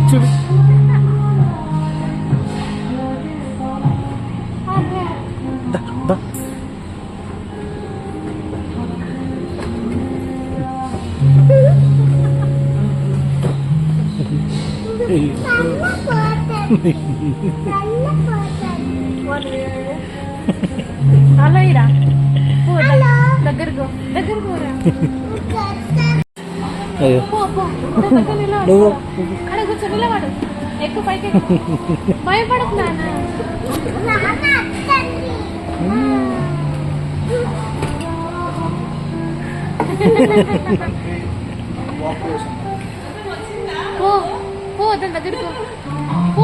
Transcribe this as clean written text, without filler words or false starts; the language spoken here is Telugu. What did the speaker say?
చూడు దా, దా. హలో ఇరా దగ్గరకు దగ్గరకు అయ్యో పో పో నువ్వు అక్కడ కూర్చో నిలబడు ఎక్కువ పైకి ఎక్కు. భయపడకు నాన్న పో పో దాని దగ్గరకు పో